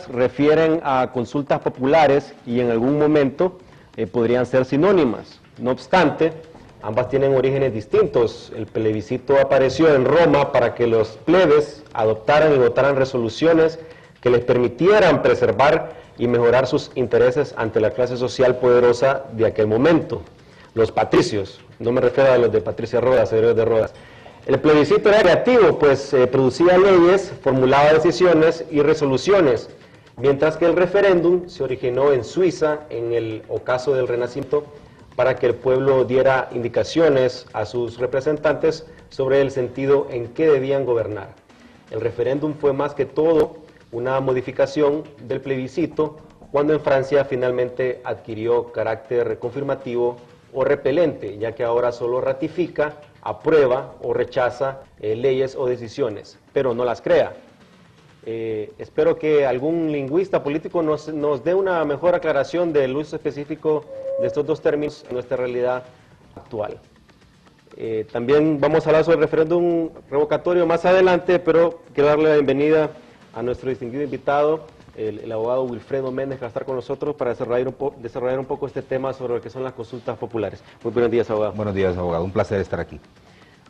refieren a consultas populares y en algún momento podrían ser sinónimas. No obstante, ambas tienen orígenes distintos. El plebiscito apareció en Roma para que los plebes adoptaran y votaran resoluciones que les permitieran preservar y mejorar sus intereses ante la clase social poderosa de aquel momento. Los patricios, no me refiero a los de Patricia Rodas, señores de Rodas. El plebiscito era creativo, pues producía leyes, formulaba decisiones y resoluciones, mientras que el referéndum se originó en Suiza, en el ocaso del Renacimiento, para que el pueblo diera indicaciones a sus representantes sobre el sentido en que debían gobernar. El referéndum fue más que todo una modificación del plebiscito, cuando en Francia finalmente adquirió carácter confirmativo o repelente, ya que ahora solo ratifica, aprueba o rechaza leyes o decisiones, pero no las crea. Espero que algún lingüista político nos dé una mejor aclaración del uso específico de estos dos términos en nuestra realidad actual. También vamos a hablar sobre el referéndum revocatorio más adelante, pero quiero darle la bienvenida a nuestro distinguido invitado, el abogado Wilfredo Méndez, que va a estar con nosotros para desarrollar un poco este tema sobre lo que son las consultas populares. Muy buenos días, abogado. Buenos días, abogado. Un placer estar aquí.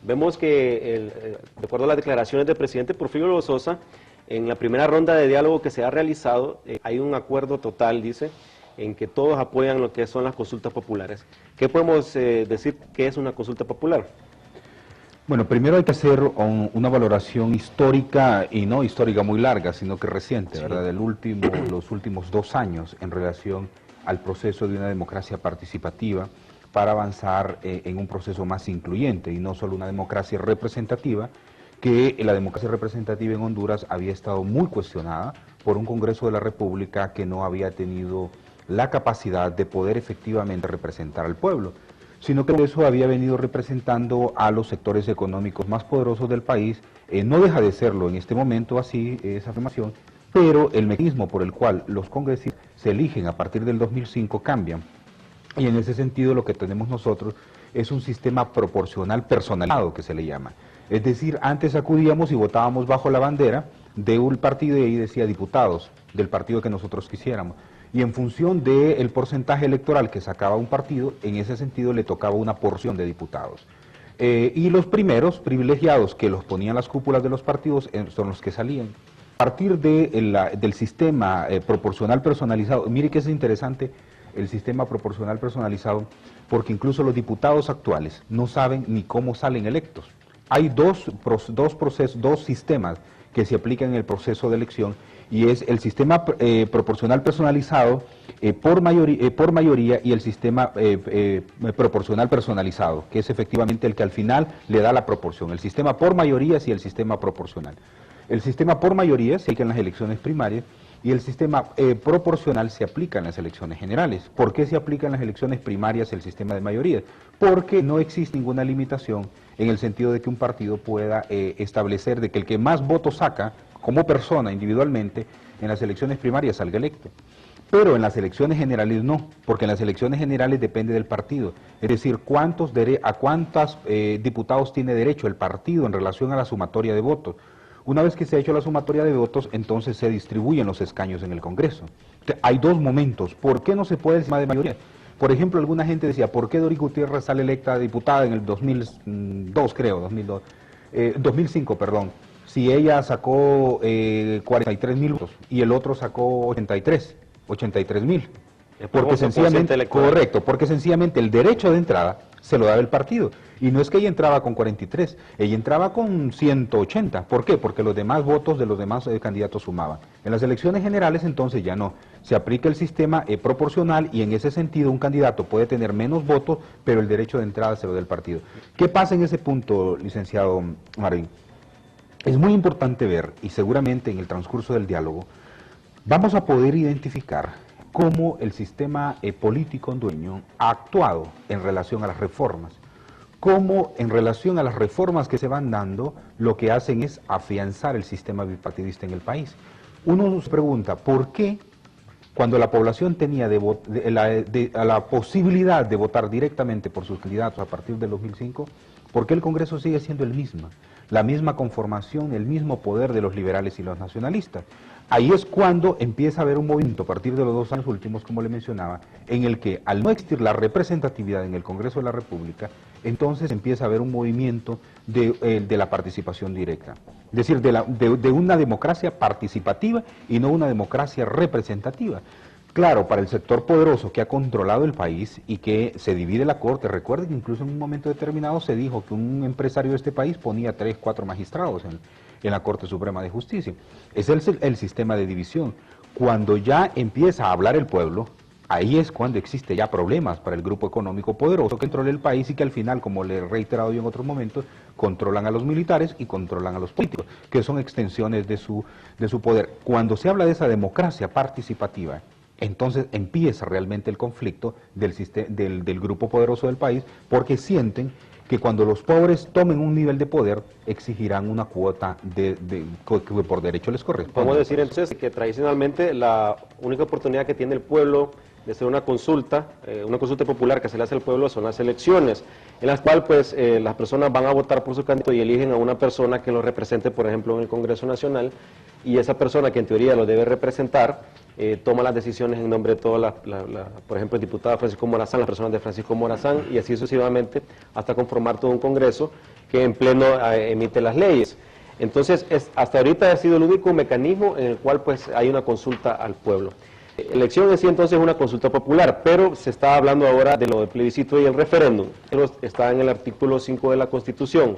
Vemos que, de acuerdo a las declaraciones del presidente Porfirio Lozosa, en la primera ronda de diálogo que se ha realizado, hay un acuerdo total, dice, en que todos apoyan lo que son las consultas populares. ¿Qué podemos decir que es una consulta popular? Bueno, primero hay que hacer una valoración histórica, y no histórica muy larga, sino que reciente, sí, ¿verdad? Los últimos 2 años en relación al proceso de una democracia participativa para avanzar en un proceso más incluyente y no solo una democracia representativa, que la democracia representativa en Honduras había estado muy cuestionada por un Congreso de la República que no había tenido la capacidad de poder efectivamente representar al pueblo, sino que eso había venido representando a los sectores económicos más poderosos del país. No deja de serlo en este momento así esa afirmación, pero el mecanismo por el cual los congresistas se eligen a partir del 2005 cambian. Y en ese sentido lo que tenemos nosotros es un sistema proporcional personalizado, que se le llama. Es decir, antes acudíamos y votábamos bajo la bandera de un partido y ahí decía diputados del partido que nosotros quisiéramos. Y en función del porcentaje electoral que sacaba un partido, en ese sentido le tocaba una porción de diputados. Y los primeros privilegiados que los ponían las cúpulas de los partidos son los que salían. A partir del sistema proporcional personalizado, mire que es interesante el sistema proporcional personalizado, porque incluso los diputados actuales no saben ni cómo salen electos. Hay dos sistemas que se aplican en el proceso de elección, y es el sistema proporcional personalizado por mayoría y el sistema proporcional personalizado, que es efectivamente el que al final le da la proporción. El sistema por mayorías y el sistema proporcional. El sistema por mayoría se aplica en las elecciones primarias y el sistema proporcional se aplica en las elecciones generales. ¿Por qué se aplica en las elecciones primarias el sistema de mayoría? Porque no existe ninguna limitación en el sentido de que un partido pueda establecer de que el que más votos saca como persona individualmente en las elecciones primarias salga electo. Pero en las elecciones generales no, porque en las elecciones generales depende del partido. Es decir, a cuántos diputados tiene derecho el partido en relación a la sumatoria de votos. Una vez que se ha hecho la sumatoria de votos, entonces se distribuyen los escaños en el Congreso. Hay dos momentos. ¿Por qué no se puede el sistema de mayoría? Por ejemplo, alguna gente decía, ¿por qué Doris Gutiérrez sale electa diputada en el 2005, perdón? Si ella sacó 43.000 votos y el otro sacó 83.000. Porque sencillamente, correcto, porque sencillamente el derecho de entrada se lo daba el partido. Y no es que ella entraba con 43, ella entraba con 180. ¿Por qué? Porque los demás votos de los demás candidatos sumaban. En las elecciones generales entonces ya no. Se aplica el sistema proporcional y en ese sentido un candidato puede tener menos votos, pero el derecho de entrada se lo da el partido. ¿Qué pasa en ese punto, licenciado Marvin? Es muy importante ver, y seguramente en el transcurso del diálogo, vamos a poder identificar cómo el sistema político hondureño ha actuado en relación a las reformas. Cómo en relación a las reformas que se van dando, lo que hacen es afianzar el sistema bipartidista en el país. Uno se pregunta, ¿por qué cuando la población tenía la posibilidad de votar directamente por sus candidatos a partir del 2005, por qué el Congreso sigue siendo el mismo? La misma conformación, el mismo poder de los liberales y los nacionalistas. ahí es cuando empieza a haber un movimiento a partir de los 2 años últimos, como le mencionaba, en el que al no existir la representatividad en el Congreso de la República, entonces empieza a haber un movimiento de la participación directa. Es decir, de una democracia participativa y no una democracia representativa. Claro, para el sector poderoso que ha controlado el país y que se divide la Corte, recuerden que incluso en un momento determinado se dijo que un empresario de este país ponía 3, 4 magistrados en la Corte Suprema de Justicia. Ese es el sistema de división. Cuando ya empieza a hablar el pueblo, ahí es cuando existe ya problemas para el grupo económico poderoso que controla el país y que al final, como le he reiterado yo en otros momentos, controlan a los militares y controlan a los políticos, que son extensiones de su poder. Cuando se habla de esa democracia participativa, entonces empieza realmente el conflicto del grupo poderoso del país, porque sienten que cuando los pobres tomen un nivel de poder, exigirán una cuota que por derecho les corresponde. Podemos decir entonces que tradicionalmente la única oportunidad que tiene el pueblo de hacer una consulta popular que se le hace al pueblo son las elecciones, en las cuales pues las personas van a votar por su candidato y eligen a una persona que los represente, por ejemplo, en el Congreso Nacional, y esa persona que en teoría lo debe representar, toma las decisiones en nombre de toda por ejemplo, el diputado Francisco Morazán, las personas de Francisco Morazán, y así sucesivamente, hasta conformar todo un Congreso que en pleno emite las leyes. Entonces, hasta ahorita ha sido el único mecanismo en el cual pues hay una consulta al pueblo. Elección en sí entonces es una consulta popular, pero se está hablando ahora de lo del plebiscito y el referéndum. Está en el artículo 5 de la Constitución.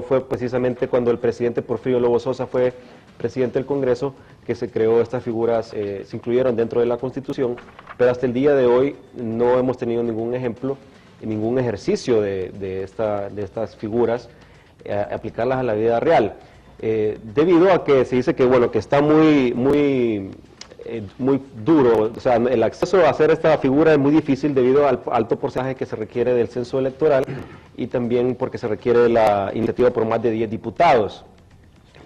Fue precisamente cuando el presidente Porfirio Lobo Sosa fue presidente del Congreso que se creó estas figuras, se incluyeron dentro de la Constitución, pero hasta el día de hoy no hemos tenido ningún ejemplo, ningún ejercicio de estas figuras, aplicarlas a la vida real. Debido a que se dice que, bueno, que está muy duro, o sea, el acceso a hacer esta figura es muy difícil debido al alto porcentaje que se requiere del censo electoral y también porque se requiere de la iniciativa por más de 10 diputados.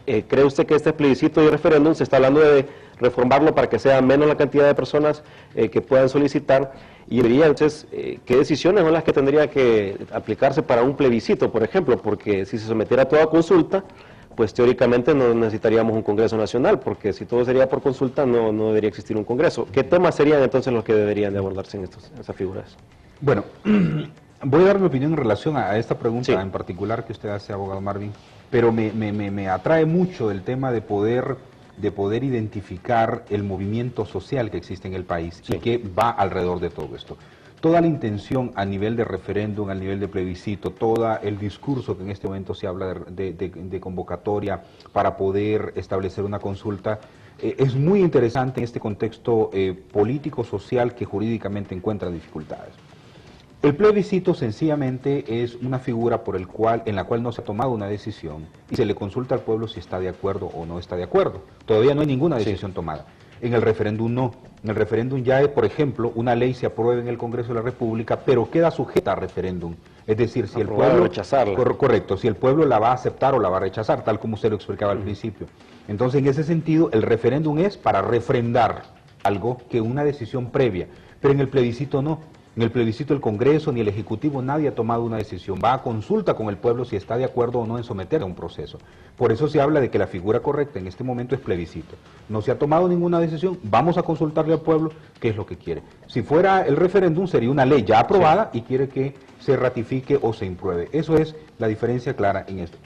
¿Cree usted que este plebiscito y referéndum se está hablando de reformarlo para que sea menos la cantidad de personas que puedan solicitar? Y diría entonces, ¿qué decisiones son las que tendría que aplicarse para un plebiscito, por ejemplo? Porque si se sometiera a toda consulta, pues teóricamente no necesitaríamos un Congreso Nacional, porque si todo sería por consulta no debería existir un Congreso. ¿Qué temas serían entonces los que deberían de abordarse en esas figuras? Bueno, voy a dar mi opinión en relación a esta pregunta en particular que usted hace, abogado Marvin, pero me atrae mucho el tema de poder identificar el movimiento social que existe en el país y que va alrededor de todo esto. Toda la intención a nivel de referéndum, a nivel de plebiscito, todo el discurso que en este momento se habla de convocatoria para poder establecer una consulta, es muy interesante en este contexto político-social que jurídicamente encuentra dificultades. El plebiscito sencillamente es una figura en la cual no se ha tomado una decisión y se le consulta al pueblo si está de acuerdo o no está de acuerdo. Todavía no hay ninguna decisión tomada. En el referéndum no. En el referéndum ya, por ejemplo, una ley se aprueba en el Congreso de la República, pero queda sujeta a referéndum. Es decir, si el pueblo... rechazarla. Correcto, si el pueblo la va a aceptar o la va a rechazar, tal como usted lo explicaba al principio. Entonces, en ese sentido, el referéndum es para refrendar algo que una decisión previa, pero en el plebiscito no. En el plebiscito el Congreso ni el Ejecutivo, nadie ha tomado una decisión. Va a consulta con el pueblo si está de acuerdo o no en someter a un proceso. Por eso se habla de que la figura correcta en este momento es plebiscito. No se ha tomado ninguna decisión, vamos a consultarle al pueblo qué es lo que quiere. Si fuera el referéndum sería una ley ya aprobada y quiere que se ratifique o se impruebe. Eso es la diferencia clara en esto.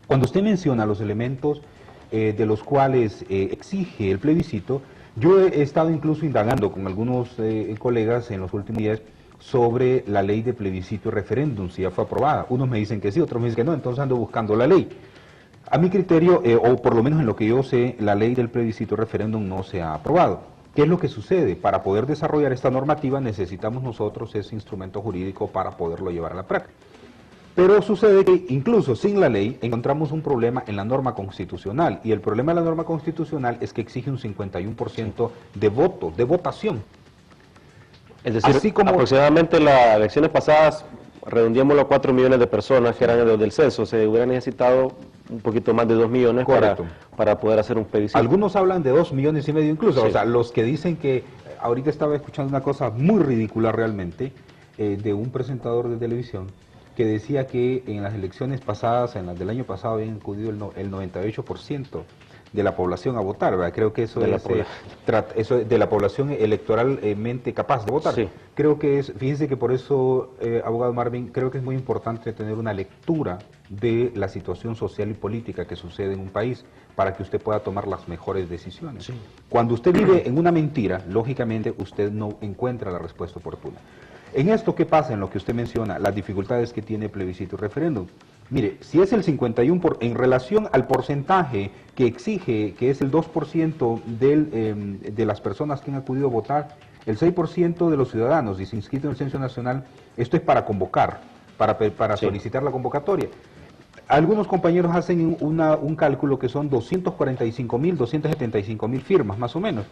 Cuando usted menciona los elementos de los cuales exige el plebiscito, yo he estado incluso indagando con algunos colegas en los últimos días sobre la ley de plebiscito y referéndum, si ya fue aprobada. Unos me dicen que sí, otros me dicen que no, entonces ando buscando la ley. A mi criterio, o por lo menos en lo que yo sé, la ley del plebiscito y referéndum no se ha aprobado. ¿Qué es lo que sucede? Para poder desarrollar esta normativa necesitamos nosotros ese instrumento jurídico para poderlo llevar a la práctica. Pero sucede que incluso sin la ley encontramos un problema en la norma constitucional, y el problema de la norma constitucional es que exige un 51% de voto, de votación. Es decir, así como aproximadamente las elecciones pasadas, redondeémoslo a 4 millones de personas que eran los del censo, se hubiera necesitado un poquito más de 2 millones para poder hacer un plebiscito. Algunos hablan de 2,5 millones incluso, o sea, los que dicen que, ahorita estaba escuchando una cosa muy ridícula realmente, de un presentador de televisión, que decía que en las elecciones pasadas, en las del año pasado, habían acudido el 98% de la población a votar, ¿verdad? Creo que eso de de la población electoralmente capaz de votar. Sí. Creo que fíjese que por eso, abogado Marvin, creo que es muy importante tener una lectura de la situación social y política que sucede en un país para que usted pueda tomar las mejores decisiones. Sí. Cuando usted vive en una mentira, lógicamente usted no encuentra la respuesta oportuna. En esto, ¿qué pasa? En lo que usted menciona, las dificultades que tiene plebiscito y referéndum. Mire, si es el 51%, en relación al porcentaje que exige, que es el 2% de las personas que han acudido a votar, el 6% de los ciudadanos inscritos en el Censo Nacional, esto es para convocar, para Sí. solicitar la convocatoria. Algunos compañeros hacen un cálculo que son 245.000, 275.000 firmas, más o menos.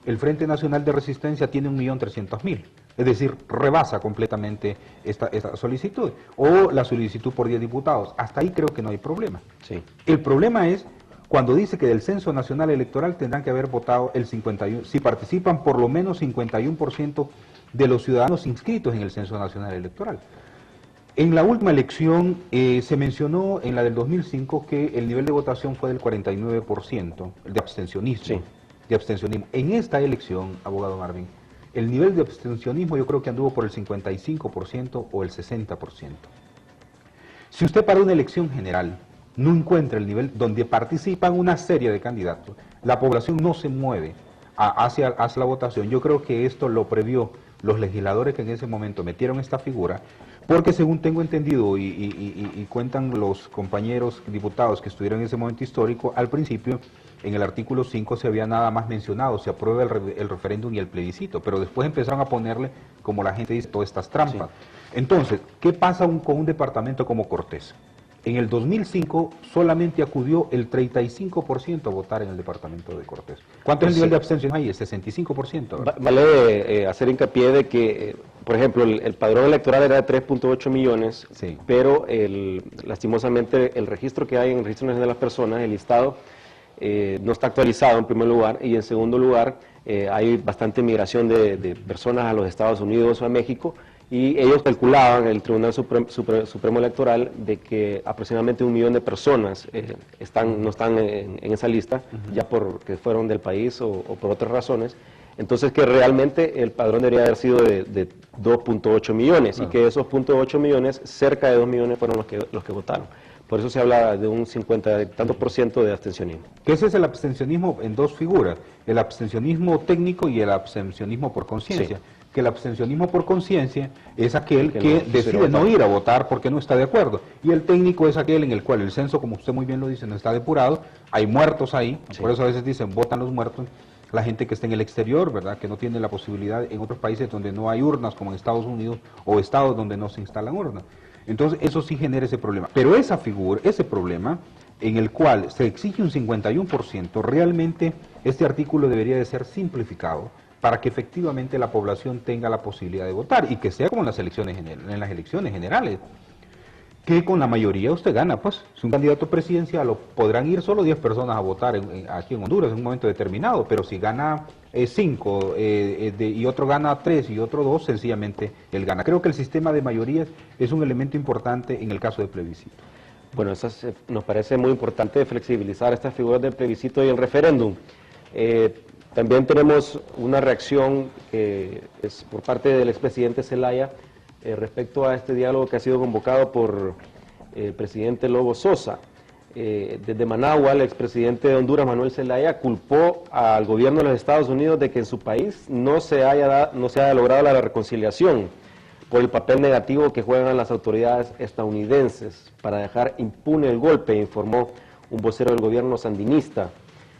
El Frente Nacional de Resistencia tiene 1.300.000, es decir, rebasa completamente esta solicitud, o la solicitud por 10 diputados. Hasta ahí creo que no hay problema. Sí. El problema es cuando dice que del Censo Nacional Electoral tendrán que haber votado el 51%, si participan por lo menos 51% de los ciudadanos inscritos en el Censo Nacional Electoral. En la última elección se mencionó en la del 2005 que el nivel de votación fue del 49%, el de abstencionismo. Sí. De abstencionismo. En esta elección, abogado Marvin, el nivel de abstencionismo yo creo que anduvo por el 55% o el 60%. Si usted para una elección general no encuentra el nivel donde participan una serie de candidatos, la población no se mueve hacia la votación. Yo creo que esto lo previó los legisladores que en ese momento metieron esta figura, porque según tengo entendido y cuentan los compañeros diputados que estuvieron en ese momento histórico, al principio en el artículo 5 se había nada más mencionado, se aprueba el referéndum y el plebiscito, pero después empezaron a ponerle, como la gente dice, todas estas trampas. Sí. Entonces, ¿qué pasa con un departamento como Cortés? En el 2005 solamente acudió el 35% a votar en el departamento de Cortés. ¿Cuánto es el nivel de abstención ahí? El 65%. Vale hacer hincapié de que, por ejemplo, el padrón electoral era de 3.8 millones, sí. Pero lastimosamente el registro que hay en el Registro Nacional de las Personas, el listado, no está actualizado en primer lugar, y en segundo lugar hay bastante migración de personas a los Estados Unidos o a México, y ellos calculaban, el Tribunal Supremo Electoral, de que aproximadamente 1 millón de personas no están en esa lista, ya porque fueron del país o por otras razones. Entonces que realmente el padrón debería haber sido de 2.8 millones, y que esos 0.8 millones, cerca de 2 millones fueron los que votaron. Por eso se habla de un 50 y tantos % de abstencionismo. Que ese es el abstencionismo en dos figuras, el abstencionismo técnico y el abstencionismo por conciencia. Sí. Que el abstencionismo por conciencia es aquel que decide no ir a votar porque no está de acuerdo. Y el técnico es aquel en el cual el censo, como usted muy bien lo dice, no está depurado, hay muertos ahí, sí. Por eso a veces dicen, votan los muertos, la gente que está en el exterior, ¿verdad? Que no tiene la posibilidad en otros países donde no hay urnas, como en Estados Unidos, o estados donde no se instalan urnas. Entonces, eso sí genera ese problema. Pero esa figura, ese problema, en el cual se exige un 51%, realmente este artículo debería de ser simplificado para que efectivamente la población tenga la posibilidad de votar y que sea como en las elecciones generales, que con la mayoría usted gana, pues. Si un candidato presidencial podrán ir solo 10 personas a votar aquí en Honduras en un momento determinado, pero si gana 5 y otro gana 3 y otro 2, sencillamente él gana. Creo que el sistema de mayorías es un elemento importante en el caso de plebiscito. Bueno, nos parece muy importante flexibilizar estas figuras del plebiscito y el referéndum. También tenemos una reacción que es por parte del expresidente Zelaya respecto a este diálogo que ha sido convocado por el presidente Lobo Sosa. Desde Managua, el expresidente de Honduras, Manuel Zelaya, culpó al gobierno de los Estados Unidos de que en su país no se haya logrado la reconciliación por el papel negativo que juegan las autoridades estadounidenses para dejar impune el golpe, informó un vocero del gobierno sandinista.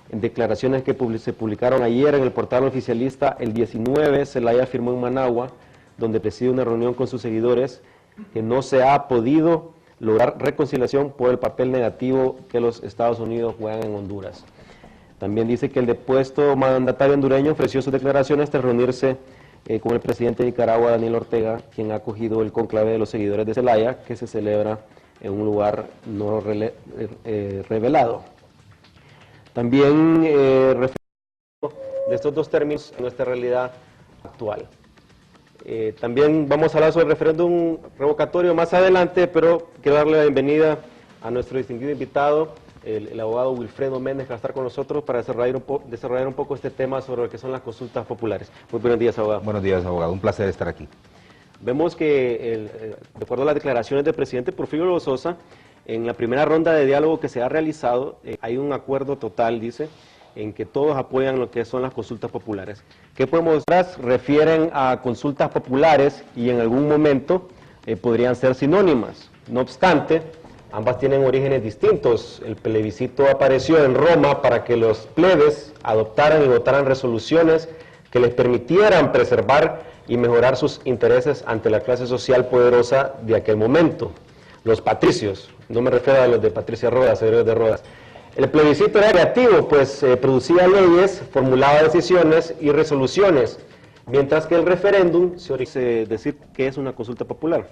En declaraciones que se publicaron ayer en el portal oficialista, el 19, Zelaya afirmó en Managua, donde preside una reunión con sus seguidores, que no se ha podido lograr reconciliación por el papel negativo que los Estados Unidos juegan en Honduras. También dice que el depuesto mandatario hondureño ofreció sus declaraciones tras reunirse con el presidente de Nicaragua, Daniel Ortega, quien ha acogido el conclave de los seguidores de Zelaya, que se celebra en un lugar no revelado. También refiriendo de estos dos términos en nuestra realidad actual. También vamos a hablar sobre el referéndum revocatorio más adelante, pero quiero darle la bienvenida a nuestro distinguido invitado, el abogado Wilfredo Méndez, que va a estar con nosotros para desarrollar un poco este tema sobre lo que son las consultas populares. Muy buenos días, abogado. Buenos días, abogado. Un placer estar aquí. Vemos que, de acuerdo a las declaraciones del presidente Porfirio Lozosa, en la primera ronda de diálogo que se ha realizado, hay un acuerdo total, dice, en que todos apoyan lo que son las consultas populares. ¿Qué podemos ver? Refieren a consultas populares y en algún momento podrían ser sinónimas. No obstante, ambas tienen orígenes distintos. El plebiscito apareció en Roma para que los plebes adoptaran y votaran resoluciones que les permitieran preservar y mejorar sus intereses ante la clase social poderosa de aquel momento. Los patricios, no me refiero a los de Patricia Rodas, señores de Rodas. El plebiscito era creativo, pues producía leyes, formulaba decisiones y resoluciones, mientras que el referéndum se dice decir que es una consulta popular.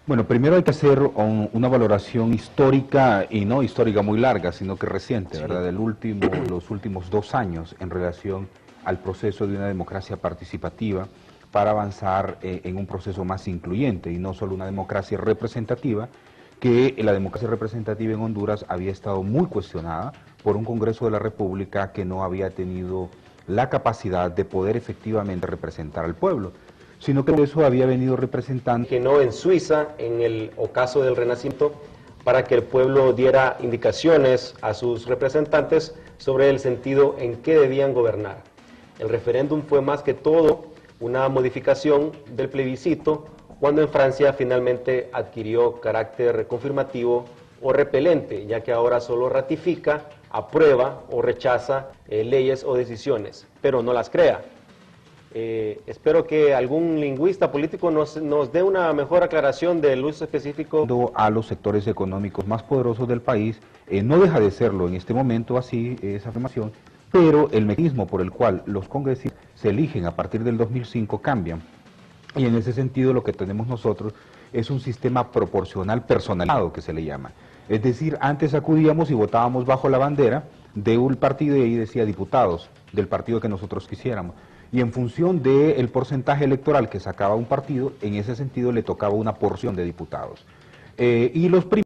Bueno, primero hay que hacer una valoración histórica, y no histórica muy larga, sino que reciente, sí, ¿verdad? Los últimos 2 años en relación al proceso de una democracia participativa para avanzar en un proceso más incluyente y no solo una democracia representativa, que la democracia representativa en Honduras había estado muy cuestionada por un Congreso de la República que no había tenido la capacidad de poder efectivamente representar al pueblo, sino que eso había venido representando... Que no en Suiza, en el ocaso del Renacimiento, para que el pueblo diera indicaciones a sus representantes sobre el sentido en que debían gobernar. El referéndum fue más que todo una modificación del plebiscito, cuando en Francia finalmente adquirió carácter confirmativo o repelente, ya que ahora solo ratifica, aprueba o rechaza leyes o decisiones, pero no las crea. Espero que algún lingüista político nos dé una mejor aclaración del uso específico. A los sectores económicos más poderosos del país, no deja de serlo en este momento así esa afirmación, pero el mecanismo por el cual los congresistas se eligen a partir del 2005 cambian. Y en ese sentido lo que tenemos nosotros es un sistema proporcional personalizado que se le llama. Es decir, antes acudíamos y votábamos bajo la bandera de un partido y ahí decía diputados del partido que nosotros quisiéramos. Y en función del porcentaje electoral que sacaba un partido, en ese sentido le tocaba una porción de diputados. Y los